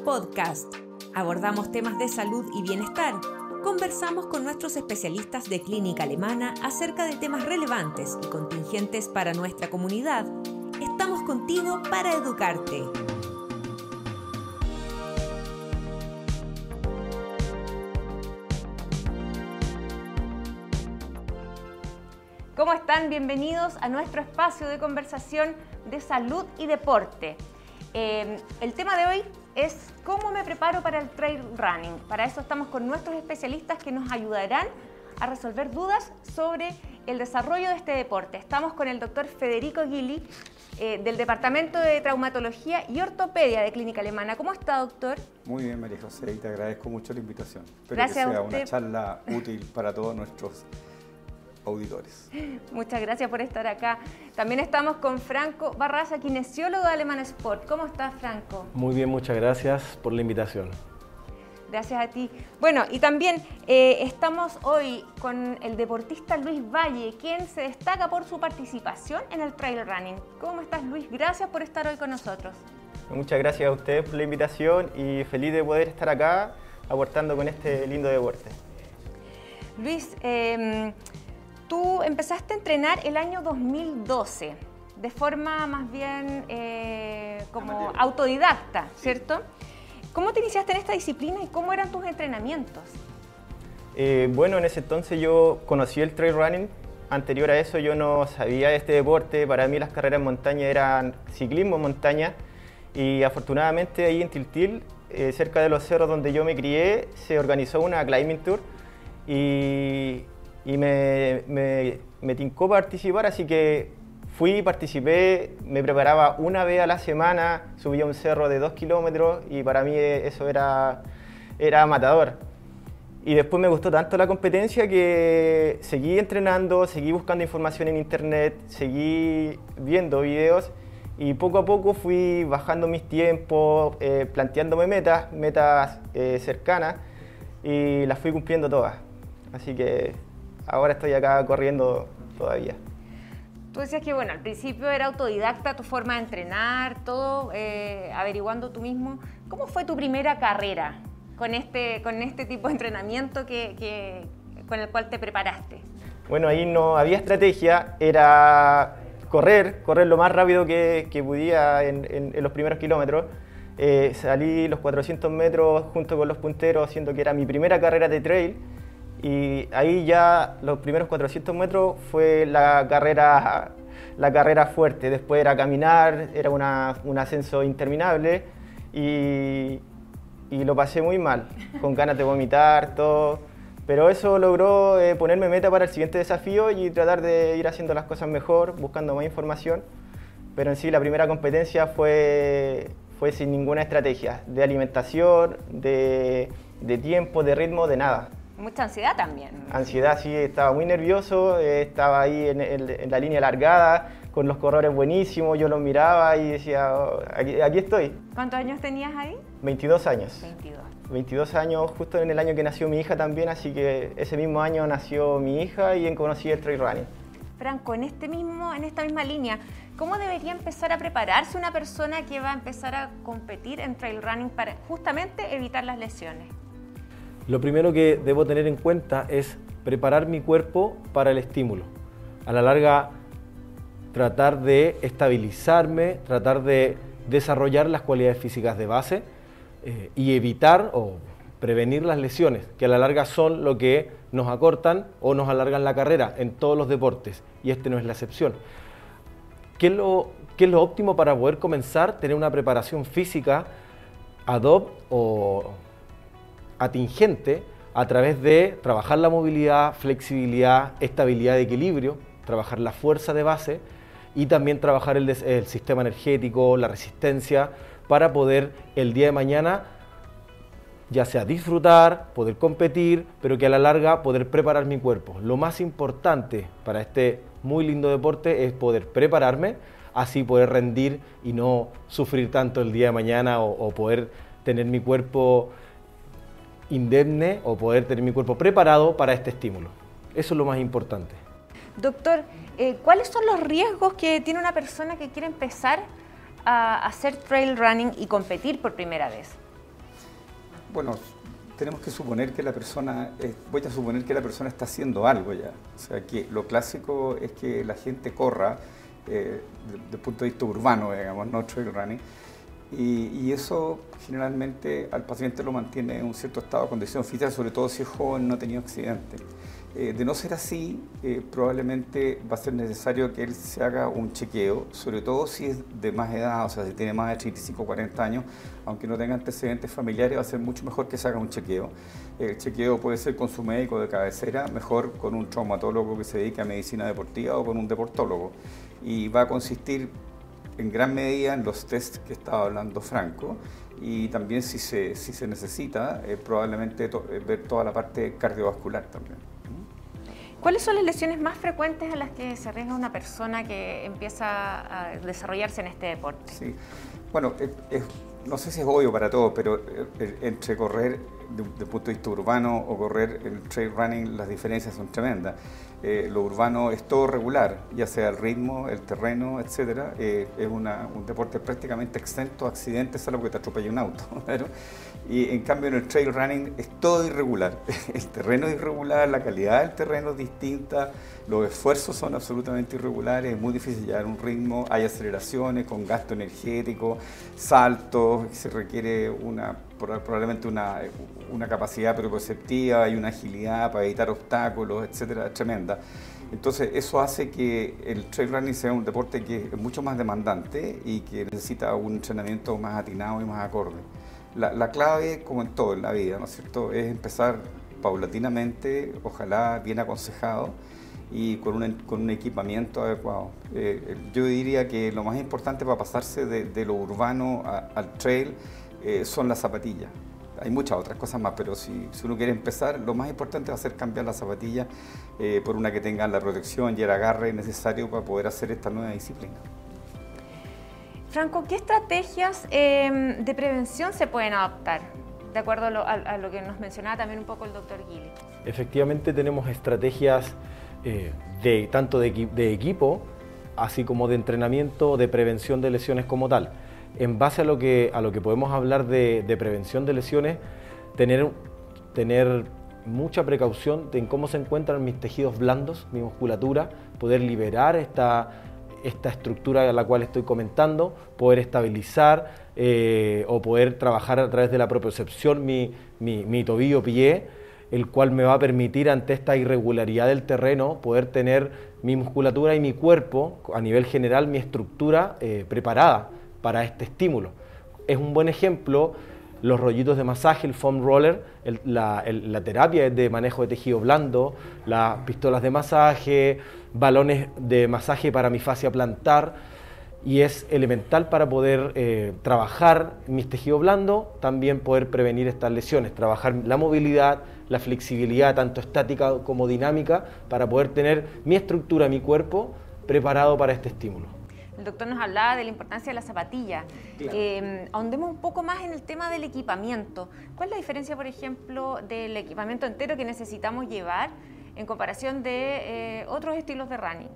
Podcast. Abordamos temas de salud y bienestar. Conversamos con nuestros especialistas de clínica alemana acerca de temas relevantes y contingentes para nuestra comunidad. Estamos contigo para educarte. ¿Cómo están? Bienvenidos a nuestro espacio de conversación de salud y deporte. El tema de hoy es cómo me preparo para el trail running. Para eso estamos con nuestros especialistas que nos ayudarán a resolver dudas sobre el desarrollo de este deporte. Estamos con el doctor Federico Gili del Departamento de Traumatología y Ortopedia de Clínica Alemana. ¿Cómo está, doctor? Muy bien, María José, y te agradezco mucho la invitación. Espero Gracias que sea a usted. una charla útil para todos nuestros auditores. Muchas gracias por estar acá. También estamos con Franco Barraza, kinesiólogo de Alemán Sport. ¿Cómo estás, Franco? Muy bien, muchas gracias por la invitación. Gracias a ti. Bueno, y también estamos hoy con el deportista Luis Valle, quien se destaca por su participación en el trail running. ¿Cómo estás, Luis? Gracias por estar hoy con nosotros. Muchas gracias a ustedes por la invitación y feliz de poder estar acá aportando con este lindo deporte. Luis, tú empezaste a entrenar el año 2012, de forma más bien como autodidacta, ¿cierto? ¿Cómo te iniciaste en esta disciplina y cómo eran tus entrenamientos? Bueno, en ese entonces yo conocí el trail running. Anterior a eso yo no sabía de este deporte. Para mí las carreras en montaña eran ciclismo en montaña. Y afortunadamente ahí en Tiltil, cerca de los cerros donde yo me crié, se organizó una climbing tour. Y me tincó participar, así que fui, participé, me preparaba una vez a la semana, subía un cerro de 2 kilómetros y para mí eso era matador. Y después me gustó tanto la competencia que seguí entrenando, seguí buscando información en internet, seguí viendo videos y poco a poco fui bajando mis tiempos, planteándome metas cercanas y las fui cumpliendo todas. Así que ahora estoy acá corriendo todavía. Tú decías que, bueno, al principio era autodidacta tu forma de entrenar, todo averiguando tú mismo. ¿Cómo fue tu primera carrera con este tipo de entrenamiento con el cual te preparaste? Bueno, ahí no había estrategia, era correr lo más rápido que podía en los primeros kilómetros. Salí los 400 metros junto con los punteros, siendo que era mi primera carrera de trail. Y ahí ya los primeros 400 metros fue la carrera fuerte. Después era caminar, era un ascenso interminable y lo pasé muy mal, con ganas de vomitar, todo. Pero eso logró ponerme meta para el siguiente desafío y tratar de ir haciendo las cosas mejor, buscando más información. Pero en sí la primera competencia fue sin ninguna estrategia, de alimentación, de tiempo, de ritmo, de nada. Mucha ansiedad también. Ansiedad, sí, estaba muy nervioso, estaba ahí en la línea largada, con los corredores buenísimos, yo los miraba y decía, oh, aquí estoy. ¿Cuántos años tenías ahí? 22 años. 22. 22 años, justo en el año que nació mi hija también, así que ese mismo año nació mi hija y conocí el trail running. Franco, en esta misma línea, ¿cómo debería empezar a prepararse una persona que va a empezar a competir en trail running para justamente evitar las lesiones? Lo primero que debo tener en cuenta es preparar mi cuerpo para el estímulo. A la larga, tratar de estabilizarme, tratar de desarrollar las cualidades físicas de base y evitar o prevenir las lesiones, que a la larga son lo que nos acortan o nos alargan la carrera en todos los deportes, y este no es la excepción. ¿Qué es lo óptimo para poder comenzar? Tener una preparación física ad hoc o atingente a través de trabajar la movilidad, flexibilidad, estabilidad de equilibrio, trabajar la fuerza de base y también trabajar el sistema energético, la resistencia, para poder el día de mañana ya sea disfrutar, poder competir, pero que a la larga poder preparar mi cuerpo. Lo más importante para este muy lindo deporte es poder prepararme, así poder rendir y no sufrir tanto el día de mañana o poder tener mi cuerpo indemne o poder tener mi cuerpo preparado para este estímulo. Eso es lo más importante. Doctor, ¿cuáles son los riesgos que tiene una persona que quiere empezar a hacer trail running y competir por primera vez? Bueno, tenemos que suponer que la persona, voy a suponer que la persona está haciendo algo ya. O sea, que lo clásico es que la gente corra desde el punto de vista urbano, digamos, no trail running. Y eso generalmente al paciente lo mantiene en un cierto estado de condición física, sobre todo si es joven, no ha tenido accidente. De no ser así, probablemente va a ser necesario que él se haga un chequeo, sobre todo si es de más edad, o sea, si tiene más de 35 o 40 años, aunque no tenga antecedentes familiares, va a ser mucho mejor que se haga un chequeo. El chequeo puede ser con su médico de cabecera, mejor con un traumatólogo que se dedique a medicina deportiva o con un deportólogo. Y va a consistir en gran medida en los tests que estaba hablando Franco, y también si se necesita, probablemente ver toda la parte cardiovascular también. ¿Cuáles son las lesiones más frecuentes a las que se arriesga una persona que empieza a desarrollarse en este deporte? Sí, bueno, no sé si es obvio para todos, pero entre correr desde el punto de vista urbano o correr el trail running, las diferencias son tremendas. Lo urbano es todo regular, ya sea el ritmo, el terreno, etcétera. Es un deporte prácticamente exento a accidentes, salvo que te atropelle un auto. ¿Verdad? Y en cambio en el trail running es todo irregular. El terreno es irregular, la calidad del terreno es distinta, los esfuerzos son absolutamente irregulares, es muy difícil llevar un ritmo, hay aceleraciones con gasto energético, saltos, se requiere probablemente una capacidad propioceptiva y una agilidad para evitar obstáculos, etcétera, tremenda. Entonces eso hace que el trail running sea un deporte que es mucho más demandante y que necesita un entrenamiento más atinado y más acorde. La clave, como en todo en la vida, ¿no es cierto?, es empezar paulatinamente, ojalá bien aconsejado y con un equipamiento adecuado. Yo diría que lo más importante para pasarse de lo urbano al trail son las zapatillas. Hay muchas otras cosas más, pero si uno quiere empezar, lo más importante va a ser cambiar las zapatillas por una que tenga la protección y el agarre necesario para poder hacer esta nueva disciplina. Franco, ¿qué estrategias de prevención se pueden adoptar? De acuerdo a lo que nos mencionaba también un poco el doctor Gili. Efectivamente tenemos estrategias tanto de equipo, así como de entrenamiento, de prevención de lesiones como tal. En base a lo que podemos hablar de prevención de lesiones, tener mucha precaución en cómo se encuentran mis tejidos blandos, mi musculatura, poder liberar esta estructura a la cual estoy comentando, poder estabilizar o poder trabajar a través de la propiocepción mi tobillo-pie, el cual me va a permitir ante esta irregularidad del terreno poder tener mi musculatura y mi cuerpo, a nivel general mi estructura preparada para este estímulo. Es un buen ejemplo los rollitos de masaje, el foam roller, la terapia de manejo de tejido blando, las pistolas de masaje, balones de masaje para mi fascia plantar, y es elemental para poder trabajar mis tejidos blandos, también poder prevenir estas lesiones, trabajar la movilidad, la flexibilidad tanto estática como dinámica, para poder tener mi estructura, mi cuerpo preparado para este estímulo. El doctor nos hablaba de la importancia de la zapatilla. Claro. Ahondemos un poco más en el tema del equipamiento. ¿Cuál es la diferencia, por ejemplo, del equipamiento entero que necesitamos llevar en comparación de otros estilos de running?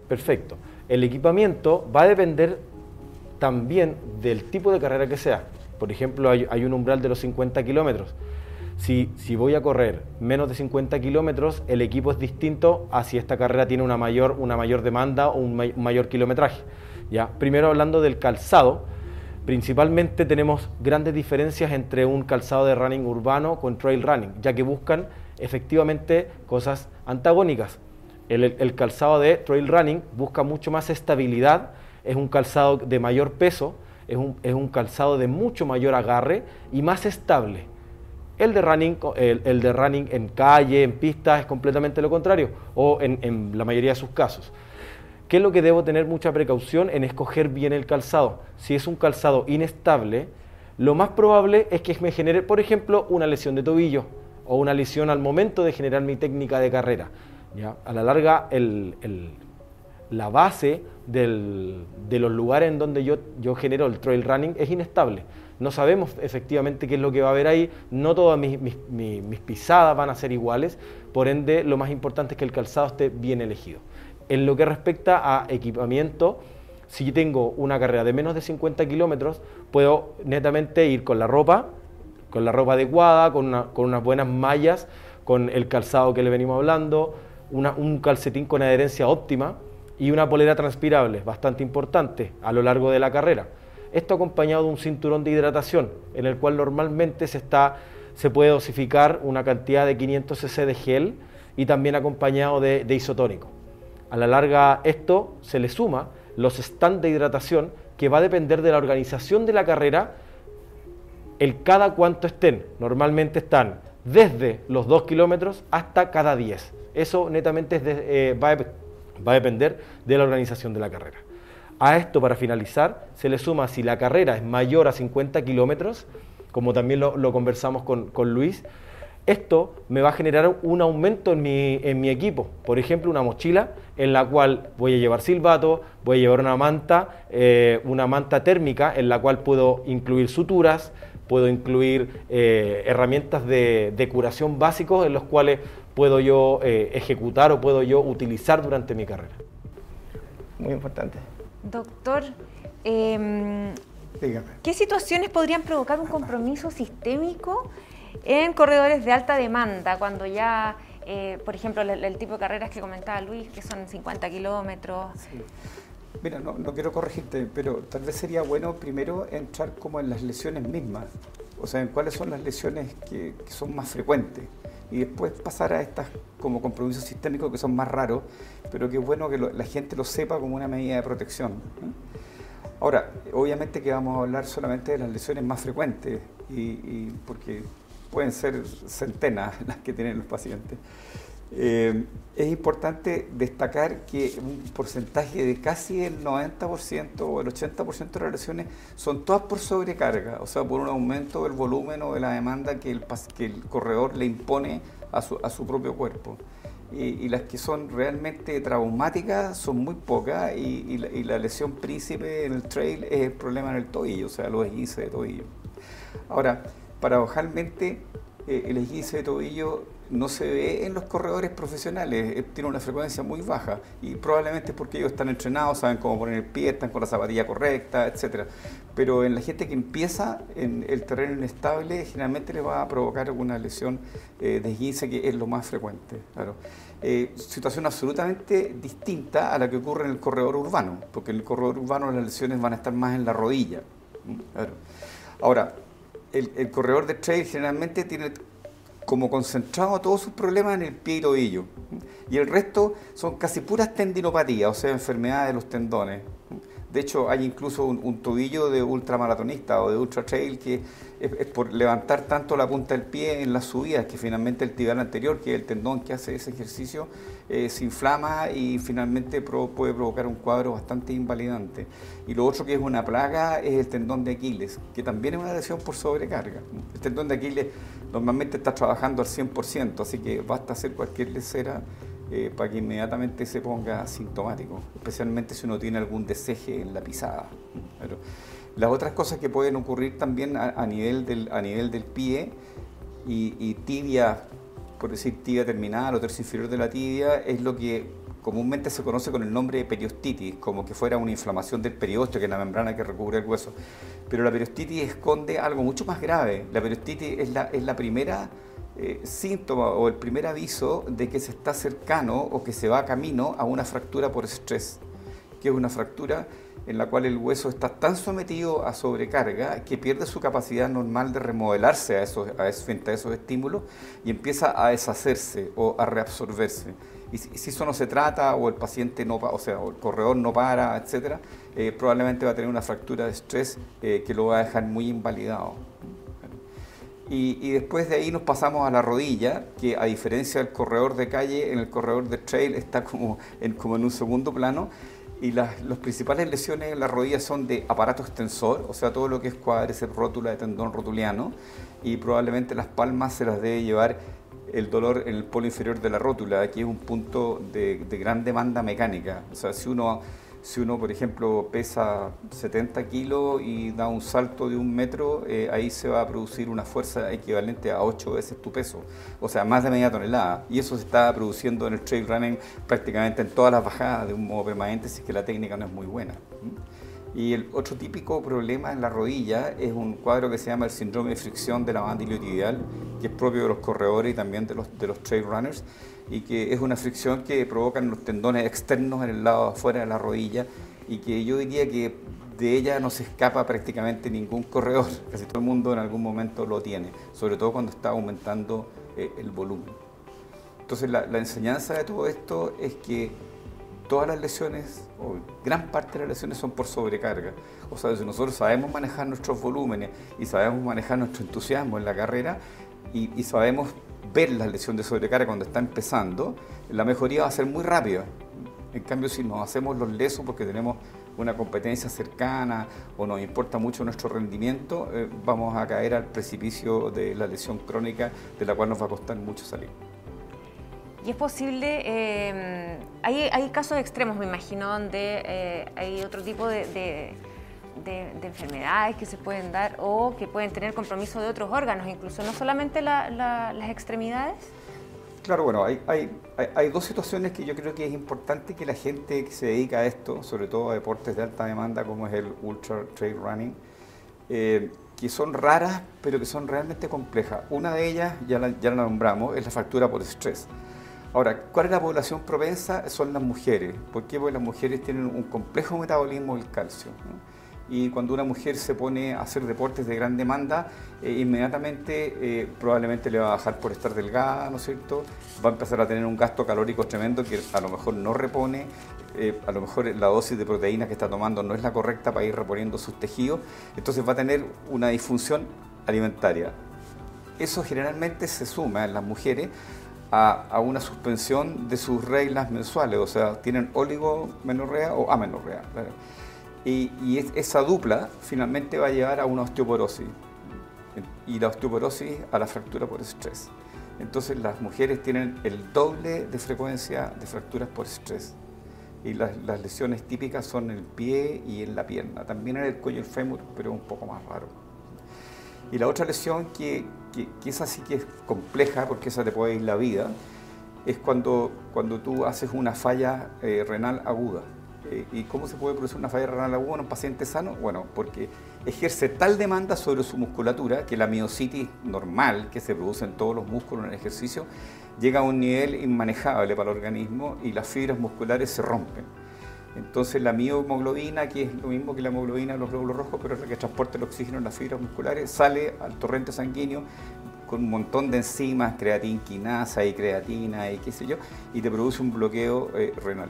Perfecto. El equipamiento va a depender también del tipo de carrera que sea. Por ejemplo, hay un umbral de los 50 kilómetros. Si voy a correr menos de 50 kilómetros, el equipo es distinto a si esta carrera tiene una mayor demanda o un mayor kilometraje. ¿Ya? Primero, hablando del calzado, principalmente tenemos grandes diferencias entre un calzado de running urbano con trail running, ya que buscan efectivamente cosas antagónicas. El calzado de trail running busca mucho más estabilidad, es un calzado de mayor peso, es un calzado de mucho mayor agarre y más estable. El de running en calle, en pista, es completamente lo contrario, o en la mayoría de sus casos. ¿Qué es lo que debo tener mucha precaución en escoger bien el calzado? Si es un calzado inestable, lo más probable es que me genere, por ejemplo, una lesión de tobillo o una lesión al momento de generar mi técnica de carrera. ¿Ya? A la larga, la base de los lugares en donde yo genero el trail running es inestable. No sabemos efectivamente qué es lo que va a haber ahí, no todas mis pisadas van a ser iguales, por ende lo más importante es que el calzado esté bien elegido. En lo que respecta a equipamiento, si tengo una carrera de menos de 50 kilómetros, puedo netamente ir con la ropa con la ropa adecuada, con unas buenas mallas, con el calzado que le venimos hablando, un calcetín con adherencia óptima y una polera transpirable, bastante importante a lo largo de la carrera. Esto acompañado de un cinturón de hidratación, en el cual normalmente se puede dosificar una cantidad de 500 cc de gel y también acompañado de isotónico. A la larga esto se le suma los stands de hidratación, que va a depender de la organización de la carrera, el cada cuánto estén. Normalmente están desde los 2 kilómetros hasta cada 10. Eso netamente va a depender de la organización de la carrera. A esto, para finalizar, se le suma, si la carrera es mayor a 50 kilómetros, como también lo conversamos con Luis, esto me va a generar un aumento en mi equipo. Por ejemplo, una mochila en la cual voy a llevar silbato, voy a llevar una manta térmica en la cual puedo incluir suturas, puedo incluir herramientas de curación básicos en los cuales puedo yo ejecutar o puedo yo utilizar durante mi carrera. Muy importante. Doctor, Dígame. ¿qué situaciones podrían provocar un compromiso sistémico en corredores de alta demanda, cuando ya, por ejemplo, el tipo de carreras que comentaba Luis, que son 50 kilómetros? Sí. Mira, no quiero corregirte, pero tal vez sería bueno primero entrar como en las lesiones mismas, o sea, en cuáles son las lesiones que son más frecuentes, y después pasar a estas como compromisos sistémicos que son más raros, pero que es bueno que la gente lo sepa como una medida de protección, ¿no? Ahora, obviamente que vamos a hablar solamente de las lesiones más frecuentes, y porque pueden ser centenas las que tienen los pacientes. Es importante destacar que un porcentaje de casi el 90% o el 80% de las lesiones son todas por sobrecarga, o sea, por un aumento del volumen o de la demanda que el corredor le impone a su propio cuerpo. Y las que son realmente traumáticas son muy pocas, y la lesión príncipe en el trail es el problema en el tobillo, o sea, los esguinces de tobillo. Ahora, paradojalmente, el esguince de tobillo no se ve en los corredores profesionales, tiene una frecuencia muy baja, y probablemente es porque ellos están entrenados, saben cómo poner el pie, están con la zapatilla correcta, etc. Pero en la gente que empieza en el terreno inestable, generalmente les va a provocar alguna lesión de esguince, que es lo más frecuente. Claro. Situación absolutamente distinta a la que ocurre en el corredor urbano, porque en el corredor urbano las lesiones van a estar más en la rodilla. Claro. Ahora, el corredor de trail generalmente tiene como concentrado todos sus problemas en el pie y tobillo, y el resto son casi puras tendinopatías, o sea, enfermedades de los tendones. De hecho, hay incluso un tobillo de ultramaratonista o de ultra trail que es por levantar tanto la punta del pie en las subidas, que finalmente el tibial anterior, que es el tendón que hace ese ejercicio, se inflama y finalmente puede provocar un cuadro bastante invalidante. Y lo otro que es una plaga es el tendón de Aquiles, que también es una lesión por sobrecarga. El tendón de Aquiles normalmente está trabajando al 100%, así que basta hacer cualquier lesera para que inmediatamente se ponga sintomático, especialmente si uno tiene algún deseje en la pisada. Pero las otras cosas que pueden ocurrir también a nivel del pie y tibia, por decir tibia terminal o tercio inferior de la tibia, es lo que comúnmente se conoce con el nombre de periostitis, como que fuera una inflamación del periósteo, que es la membrana que recubre el hueso. Pero la periostitis esconde algo mucho más grave. La periostitis es la primera síntoma o el primer aviso de que se está cercano o que se va camino a una fractura por estrés, que es una fractura en la cual el hueso está tan sometido a sobrecarga que pierde su capacidad normal de remodelarse frente a esos estímulos, y empieza a deshacerse o a reabsorberse. Y si eso no se trata, o el paciente no, o sea, o el corredor no para, etcétera, probablemente va a tener una fractura de estrés que lo va a dejar muy invalidado. Y después de ahí nos pasamos a la rodilla, que a diferencia del corredor de calle, en el corredor de trail está como en un segundo plano, y las principales lesiones en la rodilla son de aparato extensor, o sea, todo lo que es cuádriceps, rótula de tendón rotuliano, y probablemente las palmas se las debe llevar el dolor en el polo inferior de la rótula. Aquí es un punto de gran demanda mecánica, o sea, si uno, por ejemplo, pesa 70 kilos y da un salto de 1 metro, ahí se va a producir una fuerza equivalente a 8 veces tu peso, o sea, más de media tonelada. Y eso se está produciendo en el trail running prácticamente en todas las bajadas de un modo permanente, si es que la técnica no es muy buena. Y el otro típico problema en la rodilla es un cuadro que se llama el síndrome de fricción de la banda iliotibial, que es propio de los corredores y también de los trail runners, y que es una fricción que provocan los tendones externos en el lado afuera de la rodilla, y que yo diría que de ella no se escapa prácticamente ningún corredor, casi todo el mundo en algún momento lo tiene, sobre todo cuando está aumentando el volumen. Entonces la enseñanza de todo esto es que todas las lesiones, o gran parte de las lesiones, son por sobrecarga. O sea, si nosotros sabemos manejar nuestros volúmenes y sabemos manejar nuestro entusiasmo en la carrera y sabemos ver la lesión de sobrecarga cuando está empezando, la mejoría va a ser muy rápida. En cambio, si nos hacemos los lesos porque tenemos una competencia cercana o nos importa mucho nuestro rendimiento, vamos a caer al precipicio de la lesión crónica, de la cual nos va a costar mucho salir. Y es posible, hay casos extremos, me imagino, donde hay otro tipo de enfermedades que se pueden dar o que pueden tener compromiso de otros órganos, incluso no solamente las extremidades. Claro, bueno, hay dos situaciones que yo creo que es importante que la gente que se dedica a esto, sobre todo a deportes de alta demanda como es el ultra trail running, que son raras pero que son realmente complejas. Una de ellas, ya la nombramos, es la fractura por estrés. Ahora, ¿cuál es la población propensa? Son las mujeres. ¿Por qué? Porque las mujeres tienen un complejo metabolismo del calcio, ¿no? Y cuando una mujer se pone a hacer deportes de gran demanda, inmediatamente probablemente le va a bajar por estar delgada, ¿no es cierto? Va a empezar a tener un gasto calórico tremendo que a lo mejor no repone, a lo mejor la dosis de proteínas que está tomando no es la correcta para ir reponiendo sus tejidos, entonces va a tener una disfunción alimentaria. Eso generalmente se suma en las mujeres a una suspensión de sus reglas mensuales, o sea, tienen oligomenorrea o amenorrea. Y esa dupla finalmente va a llevar a una osteoporosis, y la osteoporosis a la fractura por estrés. Entonces las mujeres tienen el doble de frecuencia de fracturas por estrés. Y las lesiones típicas son en el pie y en la pierna, también en el cuello y el fémur, pero un poco más raro. Y la otra lesión que esa sí que es compleja, porque esa te puede ir la vida, es cuando tú haces una falla renal aguda. ¿Y cómo se puede producir una falla renal aguda en un paciente sano? Bueno, porque ejerce tal demanda sobre su musculatura que la miocitis normal, que se produce en todos los músculos en el ejercicio, llega a un nivel inmanejable para el organismo y las fibras musculares se rompen. Entonces la miohemoglobina, que es lo mismo que la hemoglobina de los glóbulos rojos, pero es la que transporta el oxígeno en las fibras musculares, sale al torrente sanguíneo con un montón de enzimas, creatinquinasa y creatina y qué sé yo, y te produce un bloqueo renal.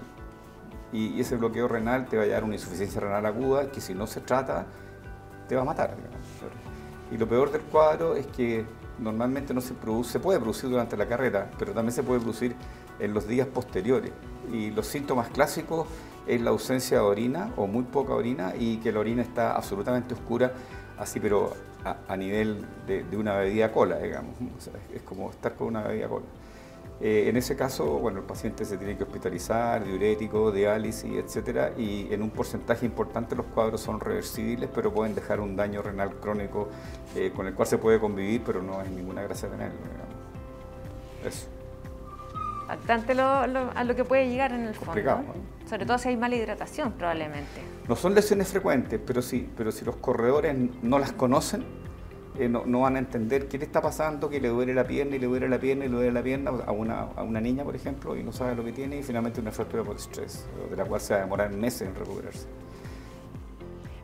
Y ese bloqueo renal te va a llevar una insuficiencia renal aguda que si no se trata te va a matar, digamos. Y lo peor del cuadro es que normalmente no se produce, se puede producir durante la carrera, pero también se puede producir en los días posteriores. Y los síntomas clásicos es la ausencia de orina o muy poca orina y que la orina está absolutamente oscura, así pero a nivel de una bebida cola, digamos. O sea, es como estar con una bebida cola. En ese caso, bueno, el paciente se tiene que hospitalizar, diurético, diálisis, etcétera, y en un porcentaje importante los cuadros son reversibles, pero pueden dejar un daño renal crónico con el cual se puede convivir, pero no es ninguna gracia tenerlo, digamos. Eso. Bastante a lo que puede llegar en el complicado, fondo, ¿no? Sobre todo si hay mala hidratación, probablemente. No son lesiones frecuentes, pero si los corredores no las conocen, no van a entender qué le está pasando, que le duele la pierna y le duele la pierna y le duele la pierna a una niña, por ejemplo, y no sabe lo que tiene y finalmente una fractura por estrés, de la cual se va a demorar meses en recuperarse.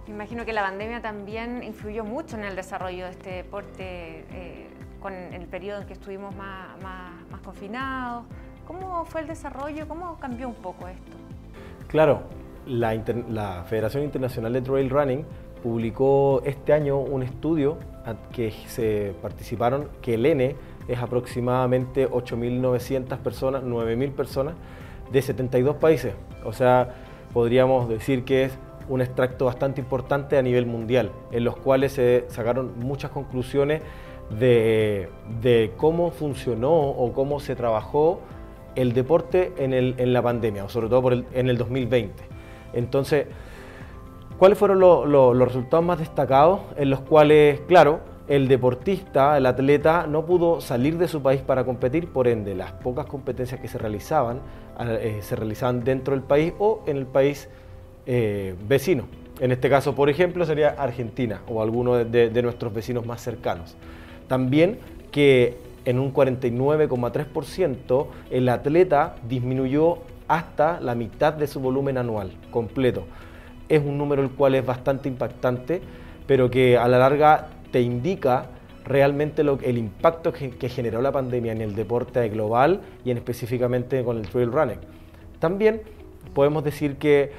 Me imagino que la pandemia también influyó mucho en el desarrollo de este deporte, con el periodo en que estuvimos más confinados. ¿Cómo fue el desarrollo? ¿Cómo cambió un poco esto? Claro, la Federación Internacional de Trail Running publicó este año un estudio que se participaron, que el N es aproximadamente 8.900 personas, 9.000 personas de 72 países. O sea, podríamos decir que es un extracto bastante importante a nivel mundial, en los cuales se sacaron muchas conclusiones de cómo funcionó o cómo se trabajó el deporte en la pandemia, o sobre todo en el 2020. Entonces, ¿cuáles fueron los resultados más destacados? En los cuales, claro, el deportista, el atleta, no pudo salir de su país para competir, por ende, las pocas competencias que se realizaban dentro del país o en el país vecino. En este caso, por ejemplo, sería Argentina o alguno de nuestros vecinos más cercanos. También que en un 49,3% el atleta disminuyó hasta la mitad de su volumen anual completo. Es un número el cual es bastante impactante, pero que a la larga te indica realmente el impacto que generó la pandemia en el deporte global y en específicamente con el trail running. También podemos decir que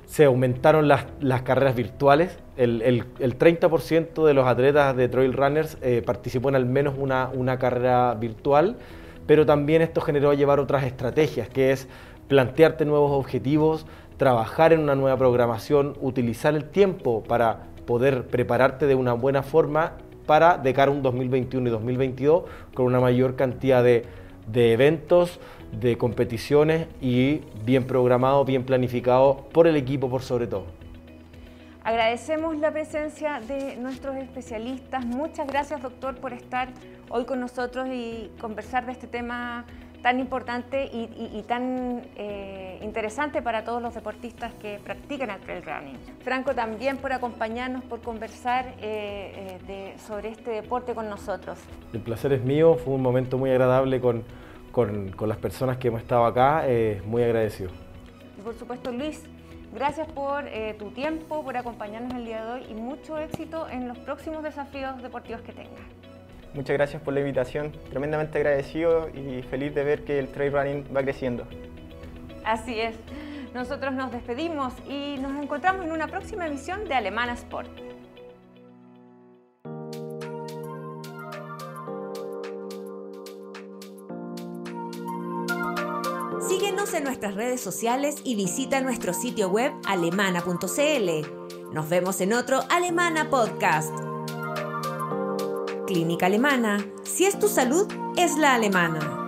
se aumentaron las carreras virtuales. El 30% de los atletas de trail runners participó en al menos una carrera virtual, pero también esto generó llevar otras estrategias, que es plantearte nuevos objetivos, trabajar en una nueva programación, utilizar el tiempo para poder prepararte de una buena forma para de cara a un 2021 y 2022 con una mayor cantidad de eventos, de competiciones y bien programado, bien planificado por el equipo por sobre todo. Agradecemos la presencia de nuestros especialistas. Muchas gracias, doctor, por estar hoy con nosotros y conversar de este tema tan importante y tan interesante para todos los deportistas que practican el trail running. Franco, también por acompañarnos, por conversar sobre este deporte con nosotros. El placer es mío, fue un momento muy agradable con las personas que hemos estado acá, muy agradecido. Y por supuesto, Luis, gracias por tu tiempo, por acompañarnos el día de hoy y mucho éxito en los próximos desafíos deportivos que tengas. Muchas gracias por la invitación, tremendamente agradecido y feliz de ver que el trail running va creciendo. Así es, nosotros nos despedimos y nos encontramos en una próxima emisión de Alemana Sport. Síguenos en nuestras redes sociales y visita nuestro sitio web alemana.cl. Nos vemos en otro Alemana Podcast. Clínica Alemana. Si es tu salud, es la alemana.